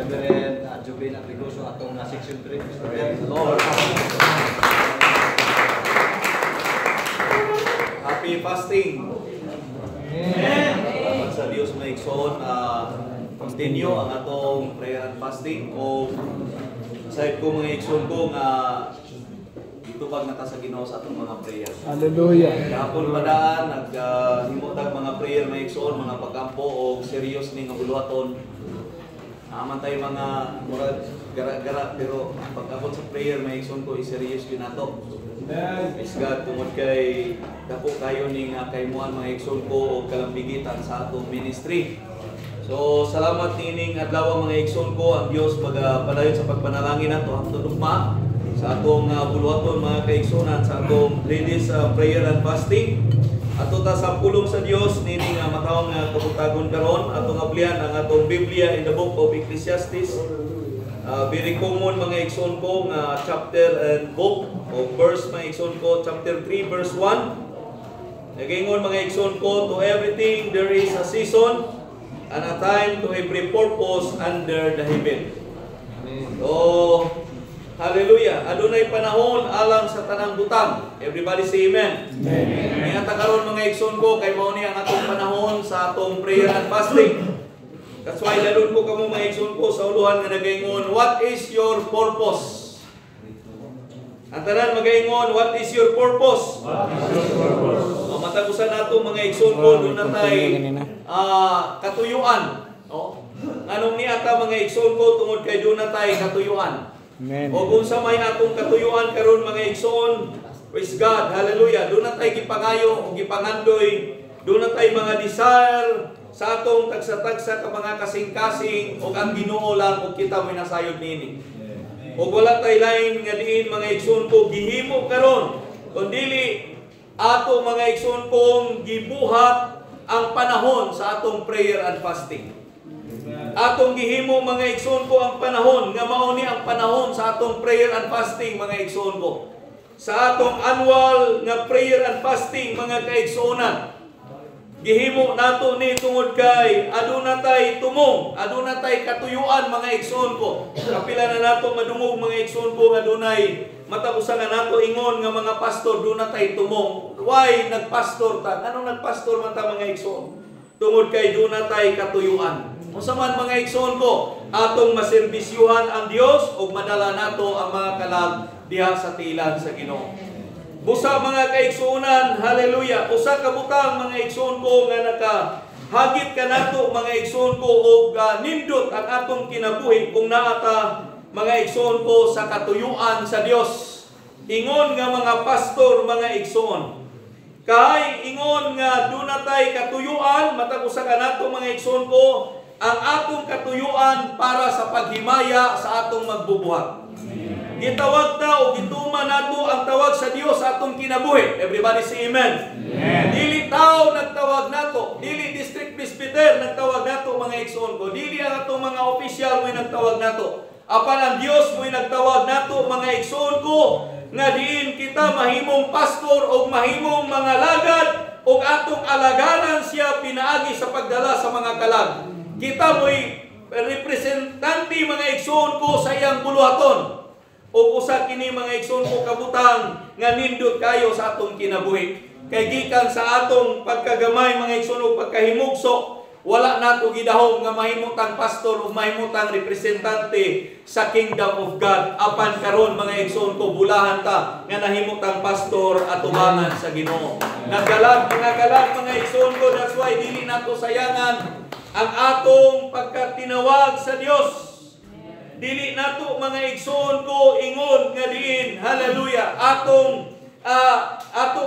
Reverend Jubilin Apligoso atong section 3. Mr. Lord. Happy fasting. Amen. Salamat sa Dios may igsoon continue ang atong prayer and fasting o aside ko mga igsoon ko nga itubag na ta sa Ginoo sa atong mga prayer. Hallelujah. Gahapon padaan naghimutag mga prayer may igsoon mga pagkampo o serious ni nga buluhaton. Aman tayo mga murag gara-gara pero pag-abot sa prayer may igsoon ko i-serious gyud nato. Praise God, tungod kay dako kayo ning kaymuan mga igsoon ko o kalambigitan sa atong ministry. So salamat nining adlaw mga igsoon ko, ang Dios magpadayon sa pagpanalangin nato hangtod ugma sa atong buluhaton mga kaigsunan sa atong ladies prayer and fasting. Ato ta sa pulong sa Dios nining matawang kabutagon karon atong ablihan ang atong Biblia in the book of Ecclesiastes. Very common mga igsoon ko nga chapter and book o verse mga igsoon ko, chapter 3 verse 1. Nagingon mga igsoon ko, to everything there is a season and a time to every purpose under the heaven. So, hallelujah. Adunay panahon alang sa tanang butang. Everybody say amen. Amen. Ingatan karon mga igsoon ko kay mao ni ang atong panahon sa atong prayer and fasting. That's why lalun ko kamo mga igsoon ko sa uluhan nga nagaingon, what is your purpose? Ang tanan magaingon, what is your purpose? Matagusan nato mga igsoon ko doon natay katuyuan. Anong ni ata mga igsoon ko tungod kay doon natay katuyuan. Amen. O kung sa may atong katuyuan karon mga igsoon, praise God, hallelujah. Doon natay gipangayo o gipangandoy, doon natay mga desire sa atong tagsa-tagsa ka mga kasing-kasing o ang Ginoo lang o kita may nasayod nini. O wala tay lain nga diin mga igsoon ko gihimo karon kundili ato mga igsoon kong gibuhat ang panahon sa atong prayer and fasting. Atong gihimo mga igsoon ko ang panahon nga mao ni ang panahon sa atong prayer and fasting mga igsoon ko. Sa atong annual nga prayer and fasting mga kaigsuonan. Gihimo nato ni tungod kay aduna tay tumong, aduna tay katuyuan mga igsoon ko. Kapila na nato madungog mga igsoon ko adunay matapusan na nato ingon nga mga pastor duna tay tumong. Why nagpastor ta? Anong nagpastor man ta mga igsoon? Tungod kay duna tay katuyuan. Unsa man mga igsoon ko, atong maserbisyuhan ang Dios ug madala nato ang mga kalag diha sa tilan sa Ginoo. Busa mga kaigsuonan, hallelujah. Usa ka butang mga igsoon ko nga nakahagit ka nato mga igsoon ko og nindot ang atong kinabuhi kung naata mga igsoon ko sa katuyuan sa Dios. Ingon nga mga pastor mga igsoon. Kay ingon nga dunay katuyuan matag usa ka nato mga igsoon ko ang atong katuyuan para sa paghimaya sa atong magbubuhat. Gitawag ta o gituman nato ang tawag sa Dios sa atong kinabuhi. Everybody say amen. Amen. Dili tao nagtawag nato, dili district presbyter nagtawag nato mga igsoon ko, dili ang atong mga opisyal mo nagtawag nato. Apan ang Dios mo nagtawag nato mga igsoon ko nga diin kita mahimong pastor o mahimong mga lagad o atong alagaran siya pinaagi sa pagdala sa mga kalag. Kita mo'y representante mga igsoon ko sa iyang buluhaton. O usa kini mga igsoon ko kabutang nga nindot kayo sa atong kinabuhi. Kay gikan sa atong pagkagamay mga igsoon o pagkahimugso, wala nato gidahom nga mahimutang pastor o mahimutang representante sa kingdom of God. Apan karon mga igsoon ko bulahan ta nga nahimutang pastor atubangan sa Ginoo. Nagalag mga igsoon ko, that's why dili nato sayangan ang atong pagkatinawag sa Dios. Dili nato mga igsoon ko ingon nga diin, hallelujah, atong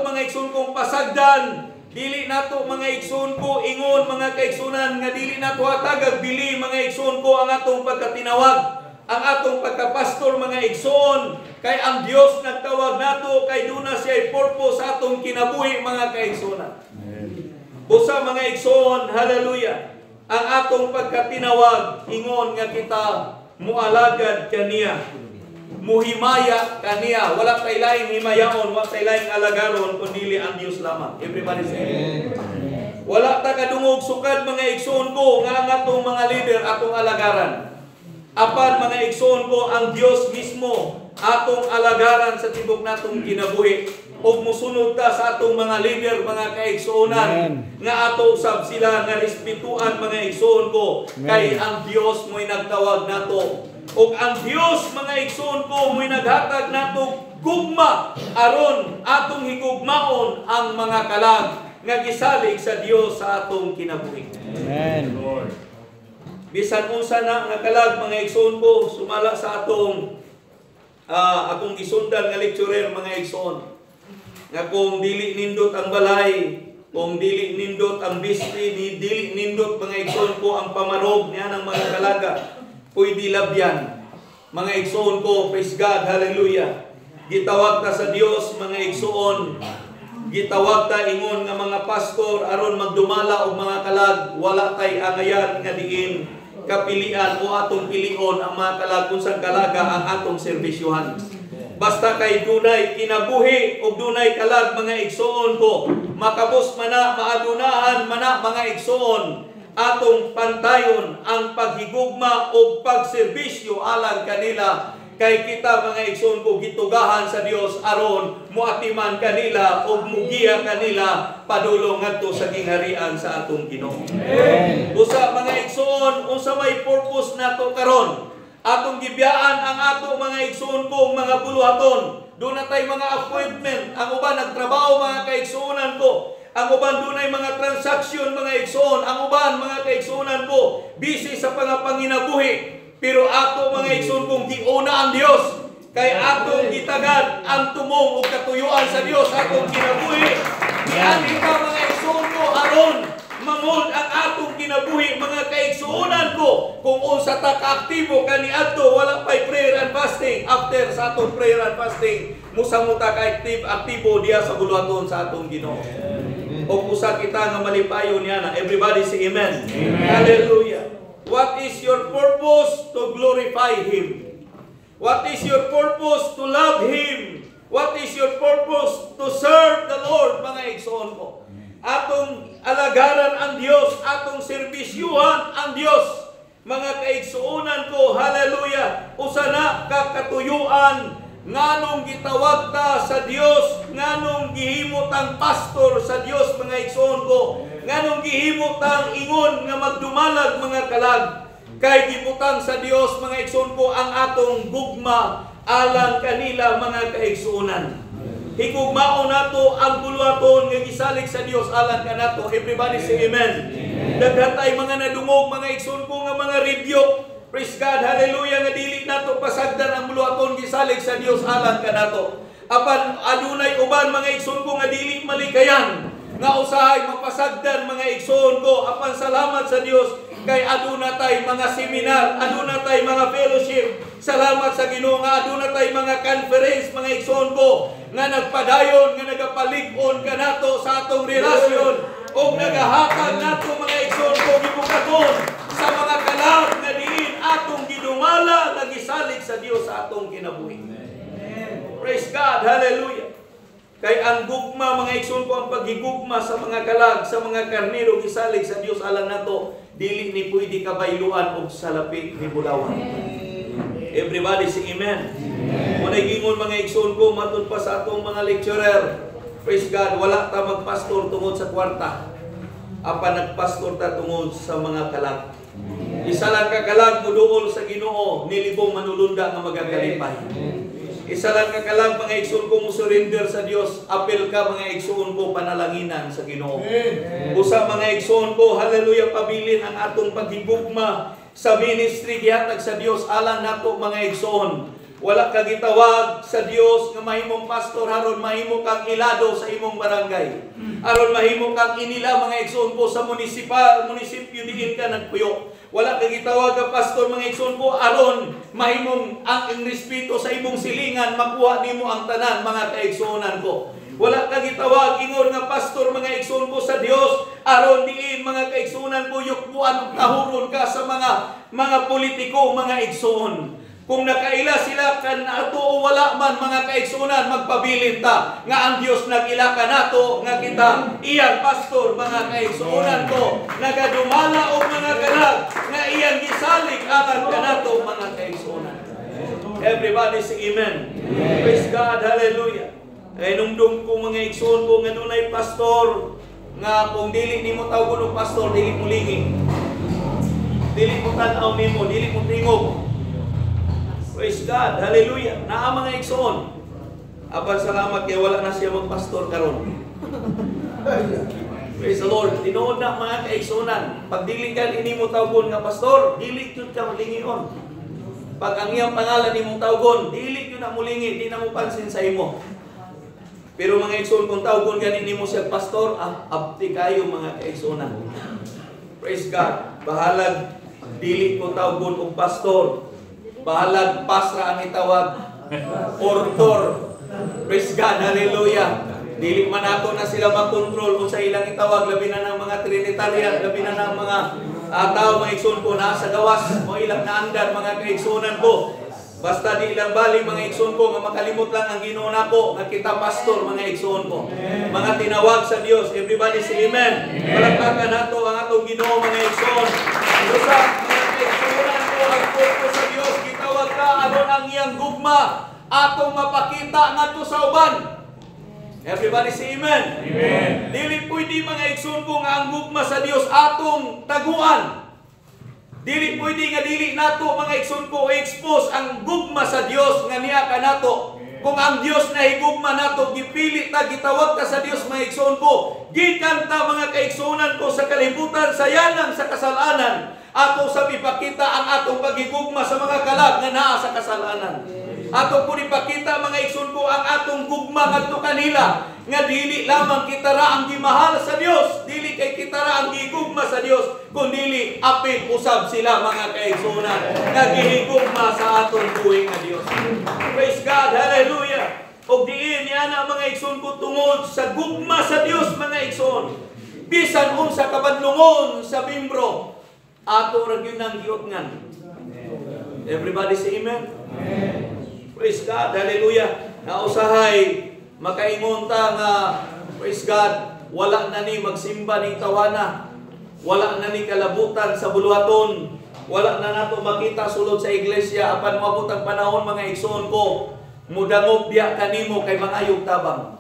mga igsoon kong pasagdan. Dili nato mga igsoon ko ingon mga kaigsunan nga dili nato hatagag bili mga igsoon ko ang atong pagkatinawag, ang atong pagkapastor mga igsoon. Kay ang Dios nagtawag nato kay duna siya purpose sa atong kinabuhi mga kaigsunan. Busa mga igsoon, hallelujah, ang atong pagkatinawag ingon nga kita mualagad kaniya, muhimaya kaniya. Wala tay laing himayaon, wala tay laing alagaron kundi ang Dios lamang. Everybody say amen. Wala ta kadungog sukad mga igsoon ko nga atong mga leader atong alagaran. Apan mga igsoon ko, ang Dios mismo atong alagaran sa tibok natong kinabuhi. O musunod ta sa atong mga leader, mga kaigsuonan, nga ato usab sila nga respetuan mga igsoon ko. Kay ang Dios mo'y nagtawag nato. O ang Dios mga igsoon ko mo'y naghatag nato gugma aron atong higugmaon ang mga kalag nga gisalig sa Dios sa atong kinabuhi. Amen. Lord. Bisan unsa na nga kalag mga igsoon ko, sumala sa atong akong gisundan nga lecturer mga igsoon. Nga kung dili nindot ang balay, kung dili nindot ang bisti, dili nindot mga igsoon ko ang pamarog niya ng mga kalaga, pwede labyan. Mga igsoon ko, praise God, hallelujah. Gitawag ta sa Dios mga igsoon. Gitawag ta ingon nga mga pastor aron magdumala og mga kalag, wala tay angayan nga diin kapilian o atong pilion ang mga kalag kung saan kalaga ang atong serbisyuhan. Basta kay dunay kinabuhi o dunay kalag mga igsoon ko, makabos mana, maadunahan mana mga igsoon, atong pantayon ang paghigugma o pagserbisyo alang kanila. Kay kita mga igsoon ko, gitugahan sa Dios aron muatiman kanila o mugiya kanila padulong ngadto sa gingharian sa atong Ginoo. Busa mga igsoon, unsa may purpose nato karon? Atong gibiyaan ang ato mga igsoon ko mga buluhaton. Doon na tayo mga appointment. Ang uban nagtrabaho mga kaigsuonan ko. Ang uban doon ay mga transaksyon mga igsoon. Ang uban mga kaigsuonan ko busy sa pangapanginabuhi. Pero ato mga igsoon kong giuna ang Dios. Kay atong gitagad ang tumong o katuyuan sa Dios atong kinabuhi. Niani ka mga igsoon ko aron mangod ang atong kinabuhi mga kaigsuonan ko. Kung unsa ta kaaktibo kaniadto wala pay prayer and fasting. After sa atong prayer and fasting, musa ta ka-aktibo diya sa buluhaton sa atong Ginoo. O usa kita nga malipayon niya na. Everybody say amen. Amen. Hallelujah. What is your purpose? To glorify Him. What is your purpose? To love Him. What is your purpose? To serve the Lord mga igsoon ko. Atong alagaran ang Dios, atong serbisyuhan ang Dios. Mga kaigsuonan ko, hallelujah. Usa na kakatuyuan nganong gitawag ta sa Dios, nganong gihimot ang pastor sa Dios mga igsoon ko, nganong gihimot ang ingon nga magdumalag mga kalag. Kay gibutang sa Dios mga igsoon ko ang atong gugma alang kanila mga kaigsuonan. Higugmaon nato ang buluhaton nga gisalig sa Dios alang kanato. Everybody say amen. Daghan tay mga nadungog mga igsoon ko nga mga review. Praise God, hallelujah nga dili nato pasagdan ang buluhaton gisalig sa Dios alang kanato. Apan adunay uban mga igsoon ko nga dili malikayan nga usahay mapasagdan mga igsoon ko. Apan salamat sa Dios kay aduna tay mga seminar, aduna tay mga fellowship. Salamat sa Ginoo nga aduna tay mga conference mga igsoon ko nga nagpadayon nga nagapalig-on kanato sa atong relasyon o nagahatag nato mga igsoon ko gibukaton sa mga kalag nga diin atong gidumala nga gisalig sa Dios sa atong kinabuhi. Praise God, hallelujah. Kay ang gugma mga igsoon ko, ang paghigugma sa mga kalag, sa mga karnero gisalig sa Dios alang nato, dili ni pwede kabayluan og salapi ni bulawan. Everybody say amen. Munay gingon mga igsoon ko matud pa sa atong mga lecturer. Praise God, wala ta magpastor tungod sa kwarta. Apan nagpastor ta tungod sa mga kalag. Isa lang ka kalag muduol sa Ginoo, nilibong manulunda nga magakalipay. Isa lang ka kalang mga igsoon ko mo surrender sa Dios, apel ka mga igsoon ko panalanginan sa Ginoo. Usa mga igsoon ko, hallelujah, pabilin ang atong paghigugma sa ministry gihatag sa Dios alang nato mga igsoon. Wala ka gitawag sa Dios nga mahimong pastor aron mahimo kang ilado sa imong barangay. Aron mahimo kang inila mga igsoon ko sa munisipyo diin ka nagpuyo. Wala ka gitawag ka pastor mga igsoon ko aron mahimong ang respeto sa imong silingan makuha nimo ang tanan mga kaigsuonan ko. Wala ka gitawag ingon nga pastor mga igsoon ko sa Dios aron diin mga kaigsuonan ko yukbuan ug tahuron ka sa mga politiko mga igsoon. Kung nakaila sila kan ato o wala man mga kaigsuonan, magpabilin ta nga ang Dios nagila kanato nga kita iyang pastor mga kaigsuonan ko nagadumala og mga kalag nga iyang gisalig alang kanato mga Everybody say amen. Praise God, hallelujah. Kaya nungdong ko mga igsoon ko nga dunay pastor nga kung dili nimo tawgon og pastor, dili mo lingi. Dili mo tan-aw nimo, dili mo tingog. Praise God, hallelujah. Naa mga igsoon. Apan salamat kay wala na siya magpastor karon. Praise the Lord. Tinuod na mga kaigsunan. Pag dili ka nimo tawgon nga pastor, dili jud ka malingion. Pag ang iyang pangalan nimong tawgon, dili yun na mulingi, di na mo pansin sa imo. Pero mga igsoon, kung tawgon ganin nimo siya pastor, abti kayo mga kaigsunan. Praise God. Bahalag, dili ko tawgon og pastor. Bahalag, pasra ang itawag. Ortor. Praise God. Hallelujah. Dili man ako na sila makontrol kung sa ilang itawag, labi na ng mga Trinitarian, labi na ng mga tao, mga igsoon ko, nasa gawas, o ilang naandar, mga kaigsunan ko. Basta di ilang bali, mga igsoon ko, nga makalimot lang ang Ginoo nako, nga kita pastor, mga igsoon ko. Mga tinawag sa Dios. Everybody say amen. Palakpakan nato ang atong Ginoo, mga igsoon. Usa, mga kaigsunan ko, ang ko sa Dios, gitawag ka, aron ang iyang gugma, atong mapakita ngadto sa uban. Everybody say amen. Amen. Dili pwede mga igsoon ko nga ang gugma sa Dios atong taguan. Dili pwede nga dili nato mga igsoon ko expose ang gugma sa Dios nga niya kanato. Kung ang Dios na higugma nato, gipili ta, gitawag ta sa Dios mga igsoon ko. Gikan ta mga kaigsunan ko sa kalibutan sa yanang sa kasalanan. Ato sa ipakita ang atong pagigugma sa mga kalag nga naa sa kasalanan. Ato po ipakita mga igsoon ko ang atong gugma ngadto kanila nga dili lamang kita ra ang gimahal sa Dios, dili kay kita ra ang gigugma sa Dios, kundi apil usab sila mga kaigsunan nga gihigugma sa atong buhi nga Dios. Praise God, hallelujah. Og diin niya na mga igsoon ko tungod sa gugma sa Dios mga igsoon. Bisan unsa kabadlungon sa bimbro, ato ra gyud nang giutngan. Everybody say amen. Amen. Praise God, hallelujah. Nausahay, makaingon ta nga, praise God, wala na ni magsimba ni tawana, wala na ni kalabutan sa buluhaton, wala na nato makita sulod sa iglesia, apan moabot ang panahon mga igsoon ko, mudangog biya kanimo kay mangayog tabang.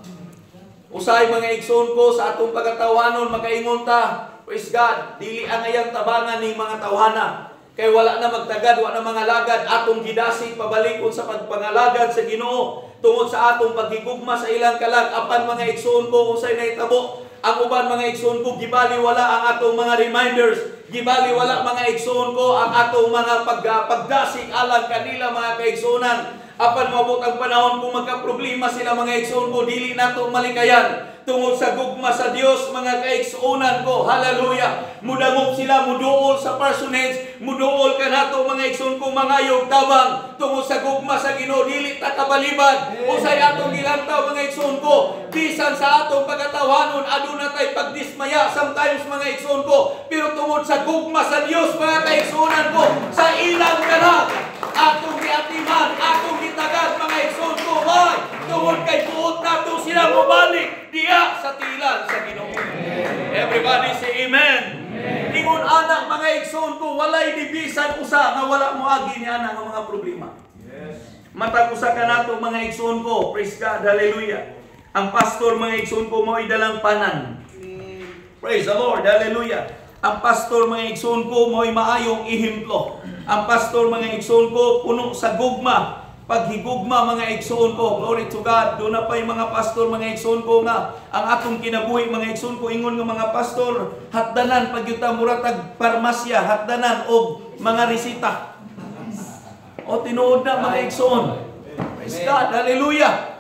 Usahay mga igsoon ko sa atong pagatawanon, makaingon ta, praise God, dili ang ayang tabangan ni mga tawhana. Kay wala na magtagad, wala na mga lagad, atong gidasi pabalikon sa pagpangalagad sa Ginoo tungod sa atong pagigugma sa ilang kalag. Apan mga igsoon ko, usay na itabo, ang uban mga igsoon ko, gibali wala ang atong mga reminders, gibali wala mga igsoon ko ang atong mga pagdasig alang kanila mga kaigsunan. Apan mabot ang panahon kung magka-problema sila mga igsoon ko, dili nato malikayan tungod sa gugma sa Dios mga kaigsuonan ko. Hallelujah. Mudangog sila, muduol sa parsonage, muduol ka nato mga igsoon ko, mangayog tabang tungod sa gugma sa Ginoo, dili ta kabalibad. Usay atong gilantaw mga igsoon ko, bisan sa atong pagatawanon aduna tay pagdismaya sometimes mga igsoon ko, pero tungod sa gugma sa Dios mga kaigsuonan ko, sa ilang kalag atong giatiman, atong gitagad mga igsoon ko, why? Tungod kay buot nato sila mabalik diya sa tilan sa Ginoo. Everybody say amen. Ingon anak mga igsoon ko, walay dibisan usa nga wala moagi ni ana nga mga problema. Matag usa ka nato mga igsoon ko, praise God, hallelujah. Ang pastor mga igsoon ko mo'y dalang panan. Praise the Lord, hallelujah. Ang pastor mga igsoon ko mo'y maayong ihemplo. Ang pastor mga igsoon ko puno sa gugma, paghigugma mga igsoon ko. Glory to God. Doon na pa yung mga pastor mga igsoon ko nga ang atong kinabuhi mga igsoon ko, ingon nga mga pastor hatdanan pagyuta muratag parmasya, hatdanan og mga resita. O tinuod na mga igsoon. Praise God, hallelujah.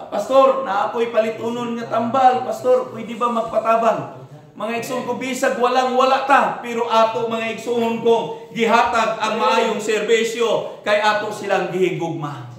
Pastor, na ako'y palitunon nga tambal. Pastor, pwede ba magpatabang? Mga igsoon ko, bisag walang-wala ta, pero ato mga igsoon ko, gihatag ang maayong serbisyo, kay ato silang gihigugma.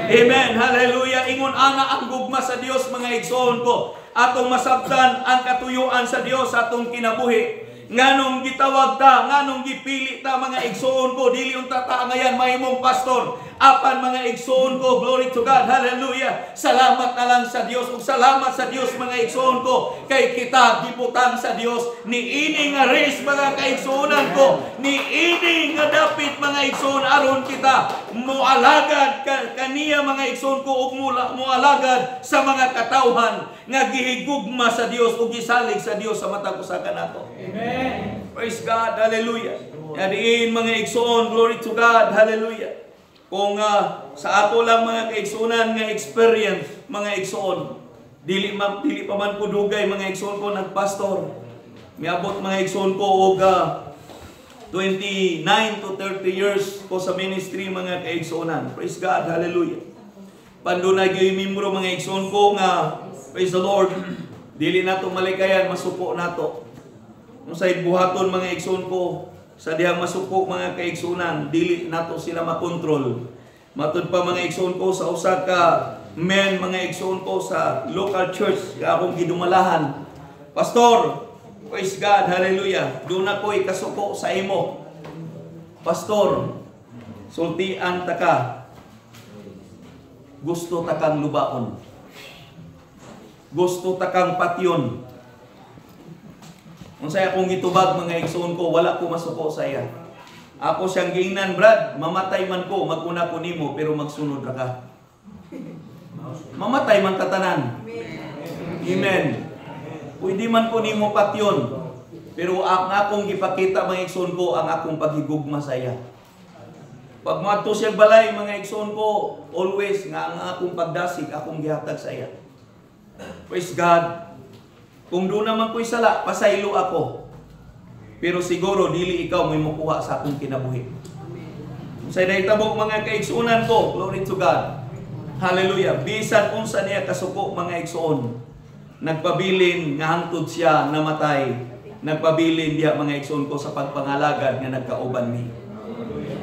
Amen. Hallelujah. Ingon ana ang gugma sa Dios mga igsoon ko. Atong masabtan ang katuyuan sa Dios atong kinabuhi. Nganong gitawag ta, nganong gipili ta mga igsoon ko, dili unta ta ngayan mahimong pastor. Apan mga igsoon ko, glory to God, hallelujah. Salamat na lang sa Dios, ug salamat sa Dios mga igsoon ko, kay kita gibutang sa Dios niini nga race mga kaigsuonan ko, niini nga dapit mga igsoon aron kita moalagad kaniya mga igsoon ko, ug moalagad sa mga katawhan nga gihigugma sa Dios ug gisalig sa Dios sa matag usa kanato. Amen. Praise God, hallelujah. Diin mga igsoon, glory to God, hallelujah. Kung sa ato lang mga kaigsuonan nga experience, mga igsoon, dili pa man ko dugay mga igsoon ko nagpastor. Miabot mga igsoon ko og 29 to 30 years ko sa ministry mga kaigsuonan. Praise God, hallelujah. Pandunay gyud membro mga igsoon ko nga praise the Lord. Dili nato malikayan masuko nato. Unsay buhaton mga igsoon ko sa dihang masupok mga kaigsuonan, dili nato sila makontrol. Matud pa mga igsoon ko sa usa ka men mga igsoon ko sa local church nga akong gidumalahan. Pastor, praise God, hallelujah. Doon ako'y kasuko sa imo. Pastor, sultian ta ka. Gusto ta kang lubaon. Gusto ta kang patyon. Unsay akong gitubag mga igsoon ko, wala ko masuko sa iya. Ako siyang giingnan, Brad, mamatay man ko, maguna ko nimo, pero magsunod ra ka. Mamatay man katanan. Amen. Pwede man ko nimo patyon, pero ang akong gipakita mga igsoon ko, ang akong paghigugma sa iya. Pag maadto siya balay mga igsoon ko, always nga ang akong pagdasig, akong gihatag sa iya. Praise God. Kung doon naman ko'y sala, pasaylo ako. Pero siguro, dili ikaw may makuha sa akong kinabuhi. Sa naitabok mga kaigsuonan ko, glory to God. Hallelujah. Bisan unsa niya kasuko mga igsuon. Nagpabilin nga hangtod siya namatay. Nagpabilin diha mga igsuon ko sa pagpangalagad nga nagkauban mi.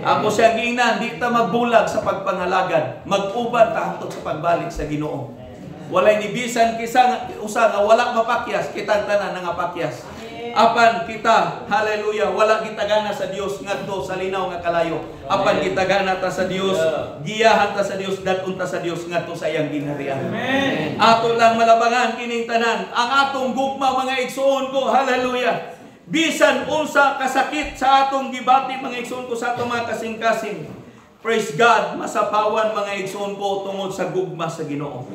Ako siya giingnan, di ta magbulag sa pagpangalagad. Mag-uban ta hangtod sa pagbalik sa Ginoo. Walay ni bisan kisa usa nga wala mapakyas, kitang tanan nga pakyas. Apan kita, hallelujah, wala kita gana sa Dios ngadto sa linaw nga kalayo. Apan kita gana ta sa Dios, giyahan ta sa Dios, dadun ta sa Dios ngadto sa iyang gingharian. Amen. Ato lang malabangan kining tanan ang atong gugma mga igsoon ko, hallelujah. Bisan unsa kasakit sa atong gibati mga igsoon ko sa atong mga kasing-kasing. Praise God, masapawan mga igsoon ko tungod sa gugma sa Ginoo.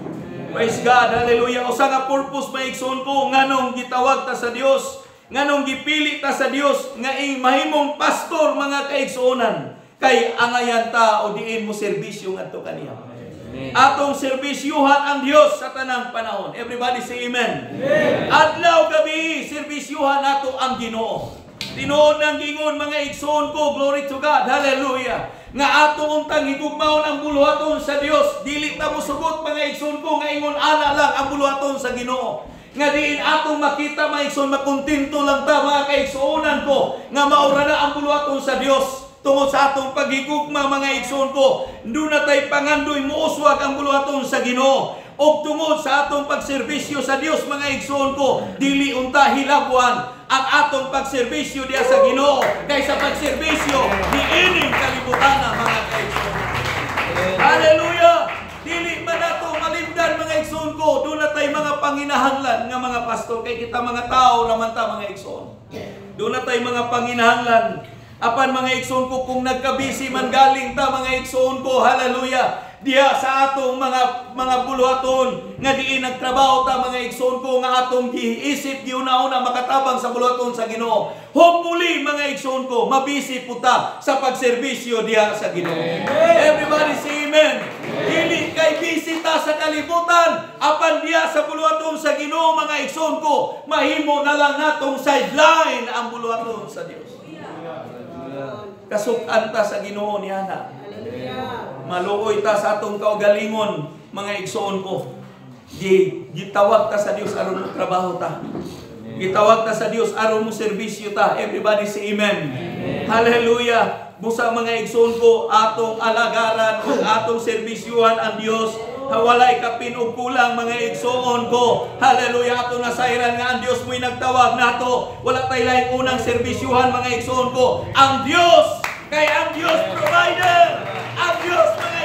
Praise God, hallelujah. Usa nga purpose mga igsoon ko, nganong gitawag ta sa Dios, nganong gipili ta sa Dios nga mahimong pastor mga kaigsuonan, kay angayan ta o diin mo serbisyo ngadto kaniya. Atong serbisyuhan ang Dios sa tanang panahon. Everybody say amen. Adlaw gabi serbisyuhan nato ang Ginoo. Tinuod ng gingon mga igsoon ko, glory to God, hallelujah. Nga ato untang higugmaon ang buluhaton sa Dios, dili ta mosugot mga igsoon ko nga ingon ana lang ang buluhaton sa Ginoo. Nga diin atong makita mga igsoon, makontento lang ta mga kaigsuonan ko nga maura na ang buluhaton sa Dios. Tungod sa atong paghigugma mga igsoon ko, doon na tayo pangandoy muuswag ang buluhaton sa Ginoo. O tungod sa atong pagserbisyo sa Dios mga igsoon ko, dili unta hilabuan ang atong pagserbisyo diya sa Ginoo kaysa pagserbisyo ni ining kalibutan mga kaigsoon. Hallelujah! Dili man nato malimdan mga igsoon ko, doon na tayo mga panginahanglan nga mga pastor, kay kita mga tao naman ta mga igsoon. Doon na tayo mga panginahanglan. Apan mga igsoon ko, kung nagkabisi man galing ta mga igsoon ko, hallelujah, diya sa atong mga buluhaton nga diin nagtrabaho ta mga igsoon ko, nga atong giisip giuna-una makatabang sa buluhaton sa Ginoo. Hopefully mga igsoon ko, mabisi po ta sa pagserbisyo diya sa Ginoo. Everybody say amen. Dili kay bisita sa kalibutan, apan diya sa buluhaton sa Ginoo mga igsoon ko, mahimo na lang natong sideline ang buluhaton sa Dios. Kasuk-an ta sa Ginoo niya na. Maluoy ta sa atong kaugalingon mga igsoon ko. Gitawag ta sa Dios aron mo trabaho ta. Gitawag ta sa Dios aron mo serbisyo ta. Everybody say amen. Hallelujah. Busa mga igsoon ko, atong alagaran ug atong serbisyuhan ang Dios. Walay kapin og kulang mga igsoon ko. Hallelujah. Ato nasayran nga ang Dios mo'y nagtawag nato. Wala tay laing unang serbisyuhan mga igsoon ko. Ang Dios, kay ang Dios provider. Ang Dios mga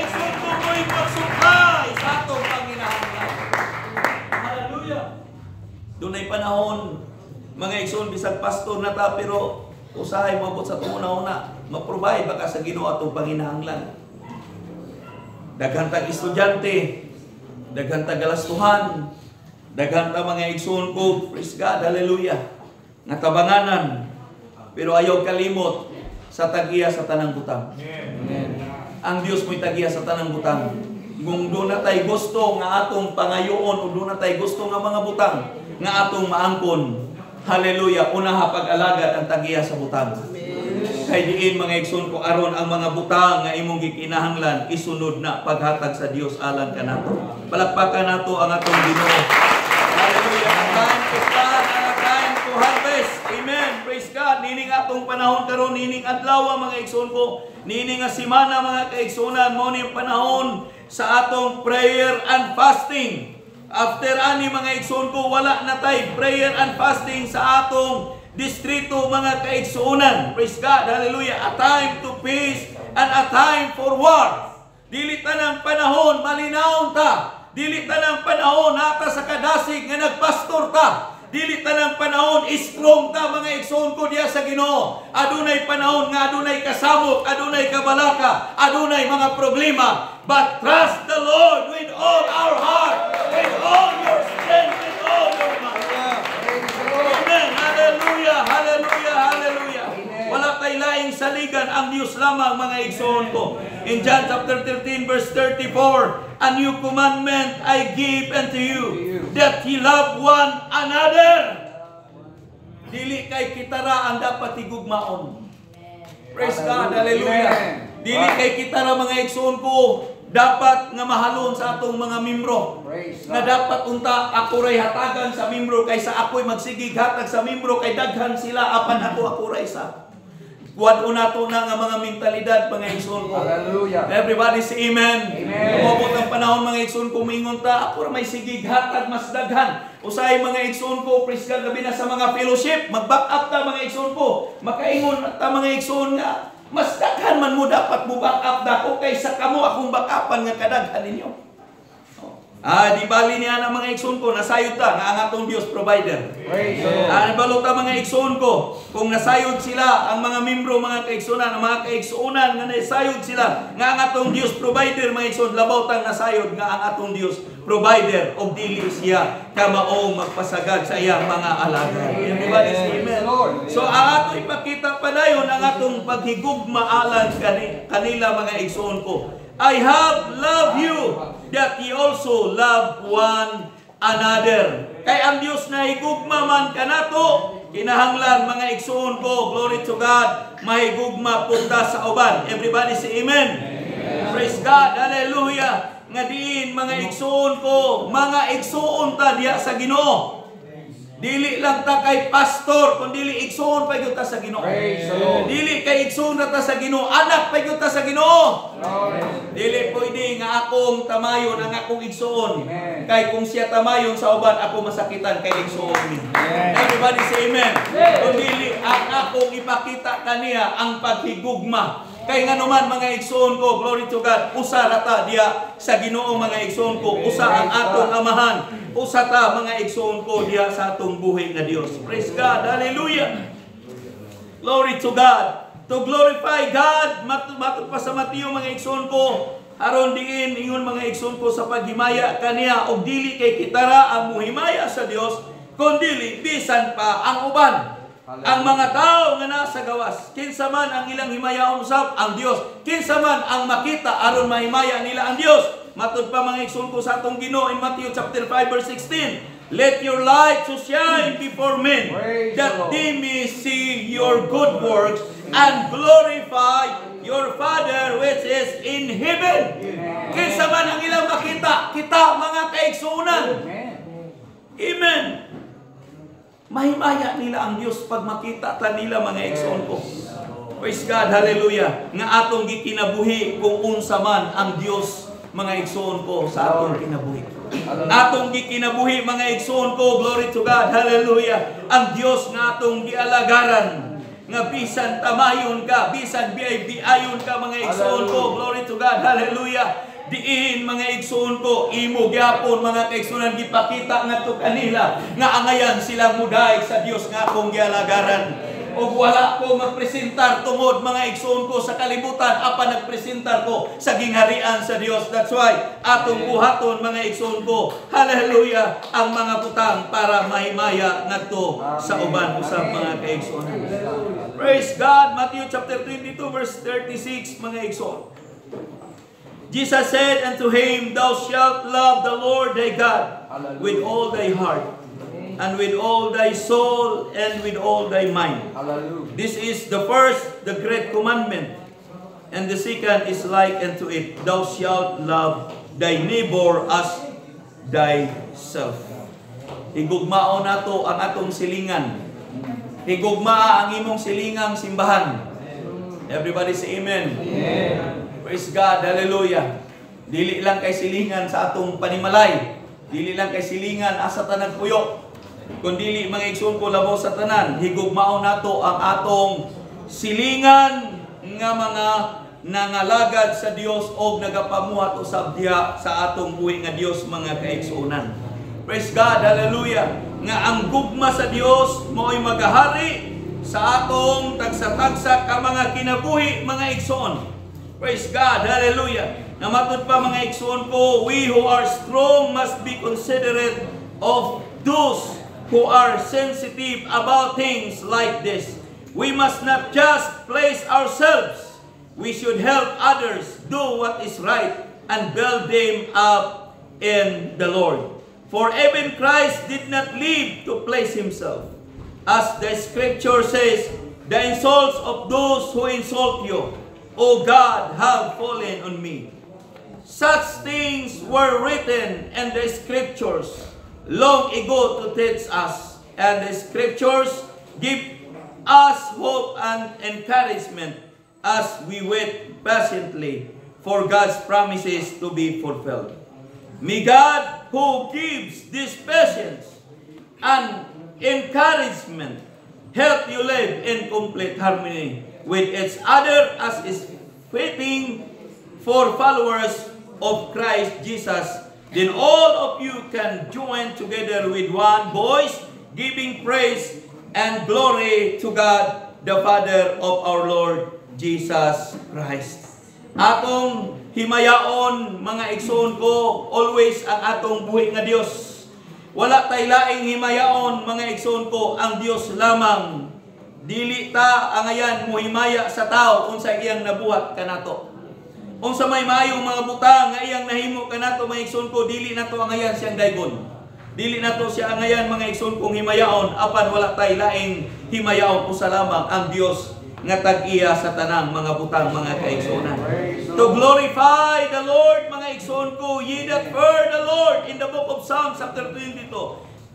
igsoon, bisag pastor na ta, pero usahay mabot sa tumuna-una, ma-provide baka sa Ginoo atong panginahanglan. Daghan tag estudyante, daghan tag galastuhan, daghan ta mga igsoon ko, praise God, hallelujah, nga tabanganan, pero ayaw kalimot sa tagiya sa tanang butang. Amen. Ang Dios mo'y tagiya sa tanang butang. Kung doon na tayo gusto nga atong pangayoon, o doon na tayo gusto nga mga butang nga atong maangkon, hallelujah, unaha pag-alagad ang tagiya sa butang. Kay diin mga igsoon ko aron ang mga butang nga imong gikinahanglan isunod na paghatag sa Dios alang kanato. Palakpakan nato ang atong Ginoo. Hallelujah. Time to plant and time to harvest. Amen. Praise God. Nining atong panahon karon, nining adlaw mga igsoon ko, nining nga semana mga kaigsunan, mo ni panahon sa atong prayer and fasting. After ani mga igsoon ko, wala na tay prayer and fasting sa atong distrito mga kaigsuunan. Praise God, hallelujah. A time to peace and a time for war. Dili ta ng panahon malinawon ta. Dili ta ng panahon nata sa kadasig nga nagpastor ta. Dili ta ng panahon strong ta mga igsoon ko diya sa Ginoo. Adunay panahon nga adunay kasamok, adunay kabalaka, adunay mga problema. But trust the Lord with all our heart, with all your strength, with all your mind. Amen. Hallelujah, hallelujah, hallelujah. Wala tay laing saligan ang Dios lamang mga igsoon ko. In John chapter 13 verse 34, a new commandment I give unto you, that ye love one another. Dili kay kitara ang dapat igugmaon. Praise God, hallelujah. Dili kay kitara mga igsoon ko, dapat nga mahalon sa atong mga membro. Nga dapat unta ako ray hatagan sa membro kaysa ako'y magsigig hatag sa membro kay daghan sila apan ako ray sa. Kuwan unato na nga mga mentalidad mga igsoon ko. Hallelujah. Everybody say amen. Amen. Umabot ang panahon mga igsoon ko, mingon ta ako may sigig hatag mas daghan. Usay mga igsoon ko, praise God, labi na sa mga fellowship, mag-back up ta mga igsoon ko. Makaingon ta mga igsoon nga mas daghan man mo dapat mo back up dako kaysa kamo akong back upan nga kadaghan ninyo. Di bali niya na mga igsoon ko, nasayod ta nga ang atong Dios provider. Praise the Lord. Balot ta mga igsoon ko, kung nasayod sila ang mga membro mga kaigsunan, ang mga kaigsunan nga nasayod sila nga ang atong Dios provider mga igsoon, labaw tang nasayod nga ang atong Dios provider og dili siya kamaong magpasagad sa iyang mga alagad. Everybody say amen. So ato ipakita padayon ang atong paghigugma alang kanila mga igsoon ko. I have loved you, that ye also love one another. Kay ang Dios na higugma man kanato, kinahanglan mga igsoon ko, glory to God, mahigugma punta sa uban. Everybody say amen. Praise God, hallelujah. Nga diin mga igsoon ko, mga igsoon ta diya sa Ginoo. Dili lang ta kay pastor, kundi dili igsoon pa gyud ta sa Ginoo. Dili kay igsoon ta sa Ginoo, anak pa gyud ta sa Ginoo. Dili pwede nga akong tamayon ang akong igsoon. Kay kung siya tamayon sa uban, ako masakitan kay igsoon ni. Everybody say amen. Kundi ang akong ipakita kaniya ang paghigugma. Kay nga naman mga igsoon ko, glory to God, usa rata diya sa Ginoo mga igsoon ko, usa ang atong amahan, usa ta mga igsoon ko diya sa atong buhay nga Dios. Praise God, hallelujah. Glory to God. To glorify God, matod pa sa Mateo mga igsoon ko, aron diin ingon mga igsoon ko sa paghimaya kaniya og dili kay kitara ang muhimaya sa Dios, kundi bisan pa ang uban. Ang mga tao nga nasa gawas, kinsa man ang ilang himayaon usab ang Dios, kinsa man ang makita aron mahimaya nila ang Dios. Matud pa mga igsoon ko sa atong Ginoo in Matthew chapter 5 verse 16, let your light so shine before men, that they may see your good works and glorify your Father which is in heaven. Kinsa man ang ilang makita, kita mga kaigsuunan. Amen. Mahimaya nila ang Dios pag makita ta nila mga igsoon ko. Praise God, hallelujah. Nga atong gikinabuhi kung unsa man ang Dios mga igsoon ko sa atong kinabuhi. Atong gikinabuhi mga igsoon ko, glory to God, hallelujah. Ang Dios nga atong gialagaran, nga bisan tamayon ka, bisan biayon ka mga igsoon ko, glory to God, hallelujah. diin mga igsoon ko, imo gyapon mga kaigsunan gipakita ngadto kanila nga angayan sila muday sa Dios nga akong gialagaran. O wala ko magpresentar tungod mga igsoon ko sa kalibutan, apan nagpresentar ko sa gingharian sa Dios. That's why atong buhaton mga igsoon ko, hallelujah, ang mga butang para mahimaya ngadto sa uban usab mga kaigsoon. Praise God. Matthew chapter 22 verse 36 mga igsoon. Jesus said unto him, Thou shalt love the Lord thy God with all thy heart, and with all thy soul, and with all thy mind. Hallelujah. This is the first, the great commandment. And the second is like unto it, Thou shalt love thy neighbor as thyself. Higugmao nato ang atong silingan. Higugmaa ang imong silingang simbahan. Everybody say amen. Amen. Praise God. Hallelujah. Dili lang kay silingan sa atong panimalay. Dili lang kay silingan asa tanang puyo. Kundili mga igsoon ko labo sa tanan, higugmao nato ang atong silingan nga mga nangalagad sa Dios o nagapamuhat usab diha sa atong buhi nga Dios mga kaigsuonan. Praise God, hallelujah. Nga ang gugma sa Dios mao'y magahari sa atong tagsa-tagsa ka mga kinabuhi mga igsoon. Praise God, hallelujah. Namatod pa mga igsoon ko, we who are strong must be considerate of those who are sensitive about things like this. We must not just place ourselves. We should help others do what is right and build them up in the Lord. For even Christ did not live to place himself. As the scripture says, the insults of those who insult you, O God, have fallen on me. Such things were written in the scriptures long ago to teach us, and the scriptures give us hope and encouragement as we wait patiently for God's promises to be fulfilled. May God, who gives this patience and encouragement, help you live in complete harmony with each other as is fitting for followers of Christ Jesus. Then all of you can join together with one voice, giving praise and glory to God, the Father of our Lord Jesus Christ. Atong himayaon, mga igsoon ko, always ang atong buhi nga Dios. Wala tay laing himayaon, mga igsoon ko, ang Dios lamang. Dili ta angayan mo himaya sa tao kung sa iyang nabuhat kanato. Kung sa may maayong mga butang nga iyang nahimo kanato mga igsoon ko, dili nato angayan siyang daygon. Dili nato siya angayan mga igsoon kong himayaon, apan wala tay laing himayaon usa lamang ang Dios nga tag-iya sa tanang mga butang mga kaigsuonan. To glorify the Lord mga igsoon ko, ye that fear the Lord, in the book of Psalms chapter 22.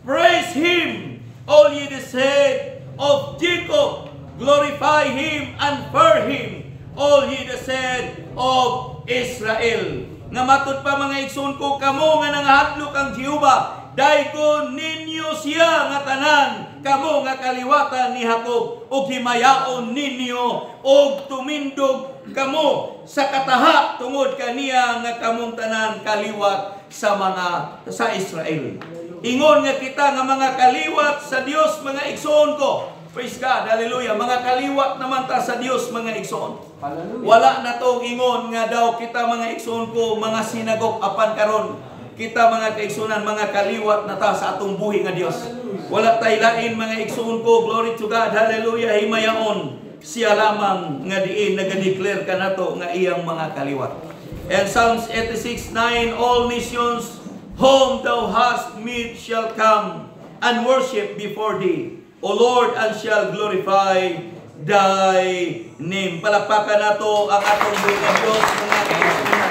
Praise Him, all ye the seed of Jacob, glorify Him and fear Him, all ye the seed of Israel. Nga matud pa mga igsoon ko, kamo nga nangahatlok ang Jehova, daygon ninyo siya nga tanan, kamo nga kaliwatan ni Jacob, ug himayaon ninyo og tumindog kamo sa kataha tungod kaniya nga kamong tanan kaliwat sa Israel. Ingon nga kita nga mga kaliwat sa Dios mga igsoon ko. Praise God, hallelujah. Mga kaliwat naman ta sa Dios mga igsoon. Wala na tong ingon nga daw kita mga igsoon ko, mga sinagog apan karon kita mga kaigsunan, mga kaliwat na ta sa atong buhi nga Dios. Wala tay lain mga igsoon ko, glory to God, hallelujah, himayaon siya lamang nga diin naga-declare kanato nga iyang mga kaliwat. And Psalms 86:9, all nations whom thou hast made shall come and worship before thee, O Lord, and shall glorify thy name. Palakpakan nato ang atong buhi nga Dios mga kaigsunan.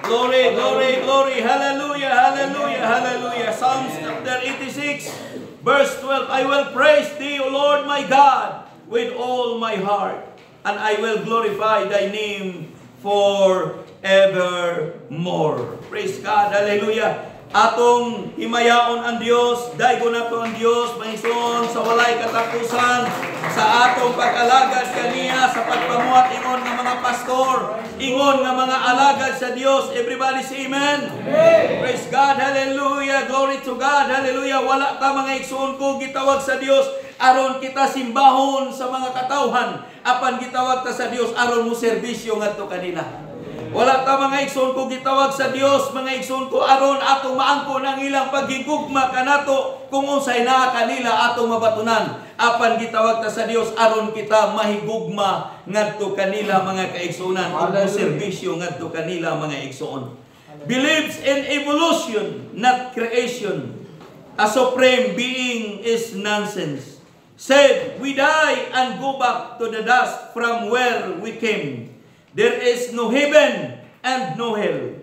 Glory, glory, glory. Hallelujah, hallelujah, hallelujah. Psalms chapter 86, verse 12. I will praise thee, O Lord my God, with all my heart, and I will glorify thy name forevermore. Praise God, hallelujah. Atong himayaon ang Dios, daygon nato ang Dios, maison sa walay katapusan, sa atong pag-alagad kaniya, sa pagpamuhat ingon ng mga pastor, ingon nga mga alagad sa Dios. Everybody say amen. Praise God, hallelujah, glory to God, hallelujah. Wala ta mga igsoon ko gitawag sa Dios aron kita simbahon sa mga katawhan. Apan gitawag ta sa Dios aron mo serbisyo ngadto kanila. Wala ta mga igsoon ko gitawag sa Dios, mga igsoon ko aron atong maangkon ang ilang paghigugma kanato kung unsay naa kanila atong mabatunan. Apan gitawag ta sa Dios aron kita mahigugma ngadto kanila mga kaigsuonan ug serbisyo ngadto kanila mga igsoon. Believes in evolution, not creation. A supreme being is nonsense. Said, we die and go back to the dust from where we came. There is no heaven and no hell.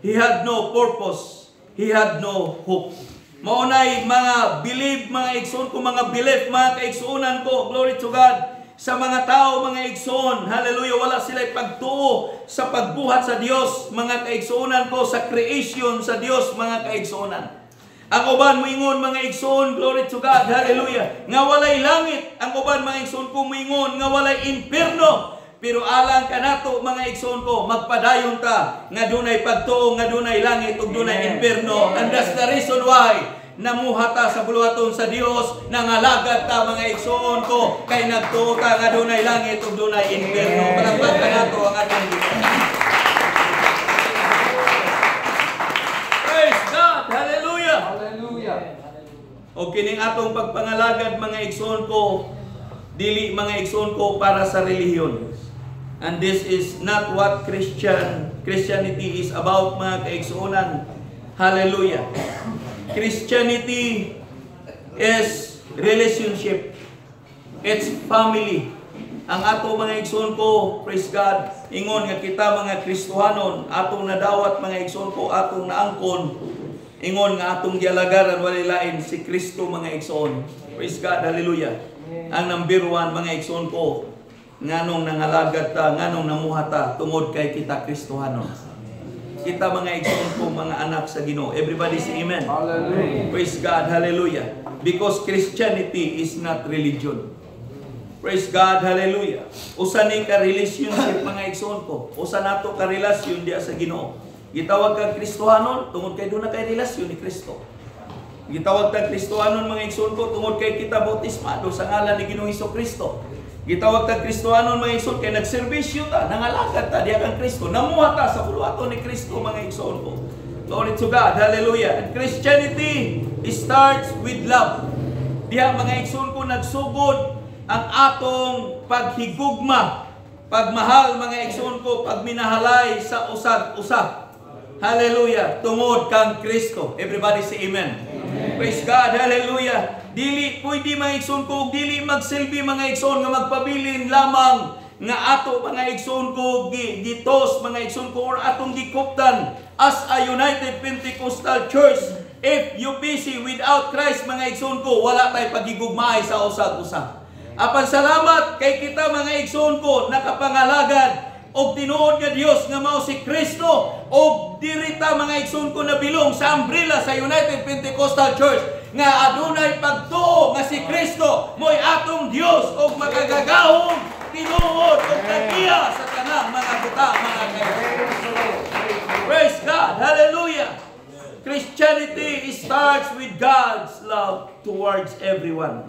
He had no purpose. He had no hope. Maunay mga believe, mga igsoon ko, mga belief, mga kaigsuonan ko, glory to God, sa mga tao, mga igsoon, hallelujah, wala sila'y pagtuo sa pagbuhat sa Dios, mga kaigsuonan ko, sa creation sa Dios, mga kaigsuonan. Ang uban moingon mga igsoon, glory to God, hallelujah, nga walay langit. Ang uban mga igsoon ko moingon nga walay impierno. Pero alang kanato mga igsoon ko, magpadayon ta nga dunay pagtuo, nga dunay langit ug dunay impierno. And that's the reason why namuha ta sa buluhaton sa Dios, nangalagad ta mga igsoon ko, kay nagtuo ta nga dunay langit ug dunay impierno. Palakpak kanato ang atong Dios. Praise God, hallelujah. Hallelujah. O kining atong pagpangalagad mga igsoon ko, dili mga igsoon ko para sa relihiyon. And this is not what Christianity is about, mga kaigsuonan. Hallelujah. Christianity is relationship. It's family. Ang ato mga igsoon ko, praise God, ingon nga kita mga Kristohanon, atong nadawat mga igsoon ko, atong naangkon, ingon nga atong gialagaran walay lain si Kristo mga igsoon. Praise God, hallelujah. Ang number one mga igsoon ko, nganong nangalagad ta, nganong namuha ta tungod kay kita Kristohanon. Kita mga igsoon ko, mga anak sa Ginoo. Everybody say amen. Hallelujah. Praise God, hallelujah. Because Christianity is not religion. Praise God, hallelujah. Usa ni ka relationship mga igsoon ko. Usa nato ka relasyon diya sa Ginoo. Gitawag kag Kristohanon tungod kay duna kay relasyon ni Kristo. Gitawag kag Kristohanon mga igsoon ko tungod kay kita bautismado sa ngalan ni Ginoong Hesukristo. Gitawag tag Kristohanon mga igsoon kay nagserbisyo ta, nangalagad ta diha kang Kristo. Namuha ta sa buluhaton ni Kristo mga igsoon ko. Glory to God, hallelujah. And Christianity starts with love. Diha mga igsoon ko nagsugod ang atong paghigugma, pagmahal mga igsoon ko, pagminahalay sa usag-usa. Hallelujah, tungod kang Kristo. Everybody say amen. Praise God, hallelujah. Dili pwede mga igsoon ko, dili magsilbi mga igsoon nga magpabilin lamang nga ato mga igsoon ko gitos mga igsoon ko or atong gikuptan as a United Pentecostal Church. If you busy without Christ mga igsoon ko, wala tay pagigugmaay sa usag-usa. Apan salamat kay kita mga igsoon ko nakapangalagad og tinuod nga Dios nga mao si Kristo og dirita mga igsoon ko nabilong sa umbrella sa United Pentecostal Church nga adunay pagtuo nga si Kristo mo'y atong Dios og makagagahom tinuod og kagiya sa tanang mga buta mga kaibigan. Praise God, hallelujah. Christianity starts with God's love towards everyone.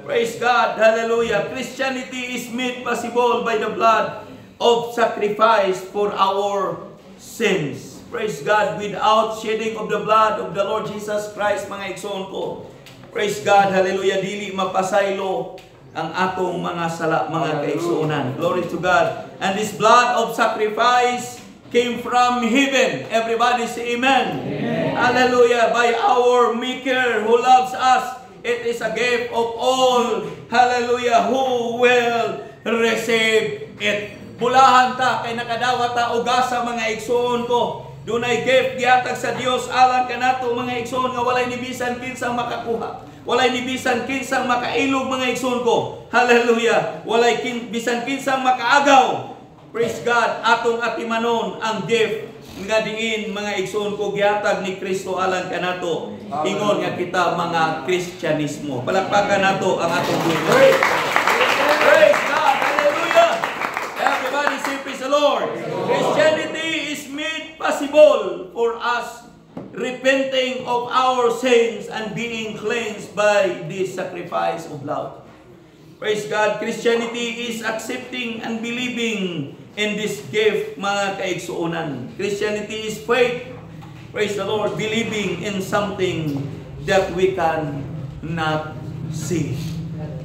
Praise God, hallelujah. Christianity is made possible by the blood of sacrifice for our sins. Praise God, without shedding of the blood of the Lord Jesus Christ, mga igsoon ko. Praise God, hallelujah, dili mapasaylo ang atong mga sala, mga kaigsuonan. Glory to God. And this blood of sacrifice came from heaven. Everybody say amen. Amen. Hallelujah, by our Maker who loves us. It is a gift of all, hallelujah, who will receive it. Bulahan ta kay nakadawat ta og gasa mga igsoon ko. Dunay gift gihatag sa Dios alang kanato mga igsoon nga walay ni bisan kinsang makakuha. Walay ni bisan kinsang makailog mga igsoon ko. Hallelujah. Walay bisan kinsang makaagaw. Praise God, atong atimanon ang gift nga diin mga igsoon ko gihatag ni Kristo alang kanato. Ingon nga kita mga Kristyanismo. Palakpakan nato ang atong Dios. Praise God. Hallelujah. Everybody say praise the Lord. possible for us repenting of our sins and being cleansed by this sacrifice of love. Praise God. Christianity is accepting and believing in this gift, mga kaigsuonan. Christianity is faith. Praise the Lord. Believing in something that we can not see.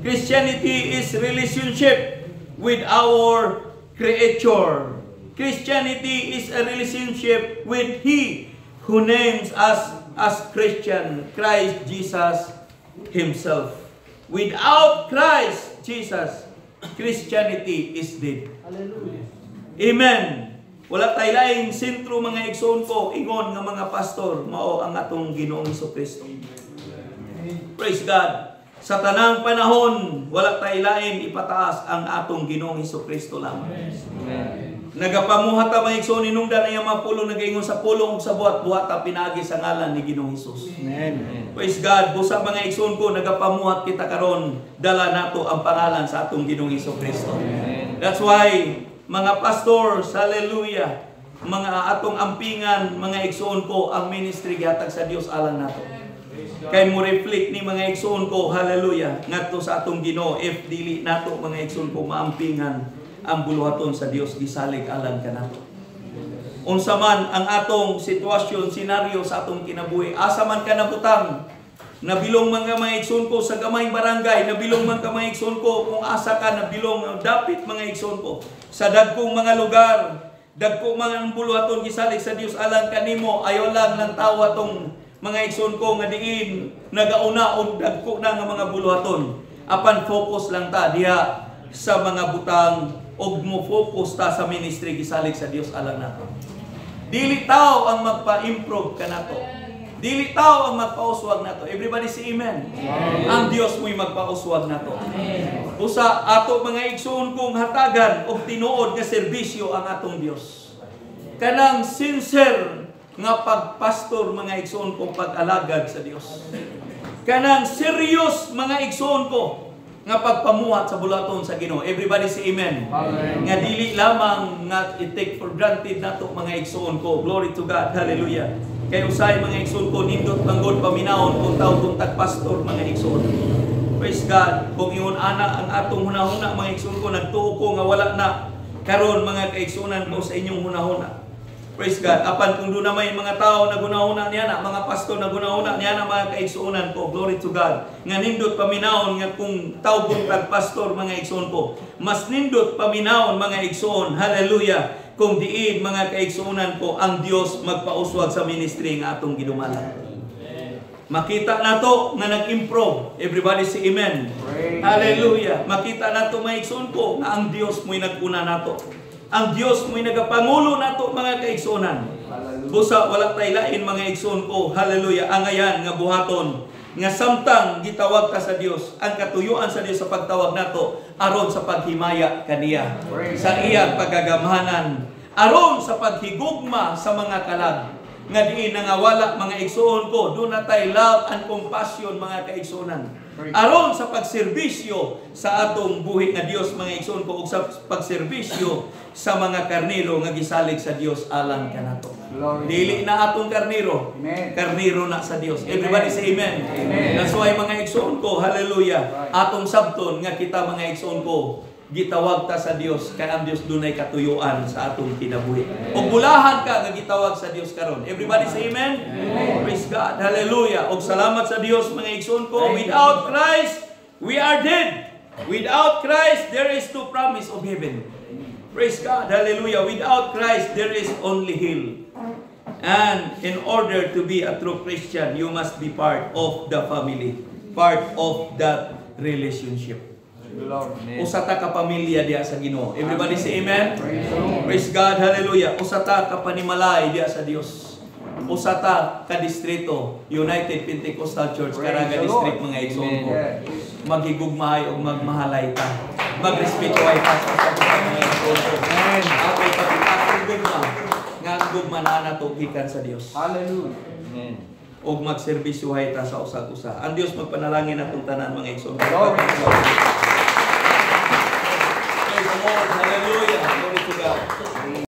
Christianity is relationship with our Creator. Christianity is a relationship with He who names us as Christian, Christ Jesus Himself. Without Christ Jesus, Christianity is dead. Hallelujah. Amen. Wala tayo laing sentro mga igsoon ko, ingon nga mga pastor, mao ang atong Ginoong Hesukristo. Praise God. Sa tanang panahon, wala tayo laing ipataas ang atong Ginoong Hesukristo lamang. Nagapamuhat ta mga igsoon inungdan na yung mga pulong nagaingon sa pulong sa buhat ta pinagi sa ngalan ni Ginoong Hesus. Amen. Praise God. Busa mga igsoon ko, nagapamuhat kita karon, dala nato ang pangalan sa atong Ginoong Hesukristo. That's why mga pastors, hallelujah, mga atong ampingan, mga igsoon ko, ang ministry gihatag sa Dios alang nato. Kay mo reflect ni mga igsoon ko, hallelujah, ngadto sa atong Ginoo, if dili nato mga igsoon ko maampingan ang buluhaton sa Dios gisalig alang kanato. Unsa man ang atong sitwasyon, senaryo sa atong kinabuhi, asa man ka nabutang, nabilong man ka mga igsoon ko sa gamayng barangay, nabilong man ka mga igsoon ko kung asa ka nabilong dapit mga igsoon ko sa dagkong mga lugar, dagkong mga buluhaton gisalig sa Dios alang kanimo, ayo lang ng tawa tong mga igsoon ko nga diin nagauna og dagko na nga mga buluhaton. Apan focus lang ta diha sa mga butang og mo focus ta sa ministry gisalig sa Dios alang nato. Dili tao ang magpa-improve kanato. Dili tao ang magpauswag nato. Everybody say amen. Amen. Ang Dios mo'y magpauswag nato. Amen. Usa ato mga igsoon kong hatagan og tinuod nga serbisyo ang atong Dios. Kanang sincere nga pagpastor mga igsoon kong pag-alagad sa Dios. Kanang serious mga igsoon ko nga pagpamuhat sa bulaton sa Ginoo. Everybody say amen. Amen. Nga dili lamang nga i-take for granted nato mga igsoon ko. Glory to God. Hallelujah. Kay usay mga igsoon ko nindot manggod paminawon kung tawo kung tagpastor mga igsoon. Praise God. Kung ingon ana ang atong hunahuna mga igsoon ko, nagtuo ko nga wala na karon mga kaigsuonan ko sa inyong hunahuna. Praise God. Apan kung doon na may mga tao na gunahuna niya na, mga pastor na gunahuna niya na mga kaigsuonan ko, glory to God. Nga nindot paminawon nga kung tawgon tag pastor mga igsoon ko, mas nindot paminawon mga igsoon, hallelujah, kung diin mga kaigsuonan ko, ang Dios magpauswag sa ministry nga atong gidumala. Makita nato nga nag-improve. Everybody say amen. Hallelujah. Makita nato mga igsoon ko nga ang Dios mo'y naguna nato. Ang Dios mo'y nagapangulo nato mga kaigsuonan. Busa wala tay lain mga igsoon ko. Hallelujah. Angayan nga buhaton nga samtang gitawag ta sa Dios, ang katuyuan sa Dios sa pagtawag nato aron sa paghimaya kaniya, sa iyang pagagamahanan, aron sa paghigugma sa mga kalag. Nga diin nga wala mga igsoon ko, doon na tayo love and compassion mga kaigsuonan. Aron sa pagserbisyo sa atong buhi nga Dios mga igsoon ko, ug sa pagserbisyo sa mga karnero nga gisalig sa Dios alang kanato. Dili na atong karnero, karnero na sa Dios. Everybody say amen. Amen. That's why mga igsoon ko, hallelujah, atong sabton nga kita mga igsoon ko, gitawag ta sa Dios kay ang Dios dunay katuyuan sa atong kinabuhi. Og bulahan ka nga gitawag sa Dios karon. Everybody say amen. Amen. Praise God. Hallelujah. Og salamat sa Dios mga igsoon ko. Without Christ, we are dead. Without Christ, there is no promise of heaven. Praise God. Hallelujah. Without Christ, there is only hell. And in order to be a true Christian, you must be part of the family, part of that relationship. Usata ka pamilya diya sa Ginoo. Everybody say amen. Praise God. Hallelujah. Usata ka panimalay diya sa Dios. Usata ka distrito, United Pentecostal Church, Caraga District mga igsoon ko. Maghigugmahay o magmahalay ta. Magrespetuhay ta sa mga igsoon ko. Ako ipagkatong gugma nga gugma na nato gikan sa Dios. Hallelujah. Amen. Og magserbisyuhay ta sa usag-usa. Ang Dios magpanalangin atong tanan mga igsoon ko. Hallelujah. Glory to God.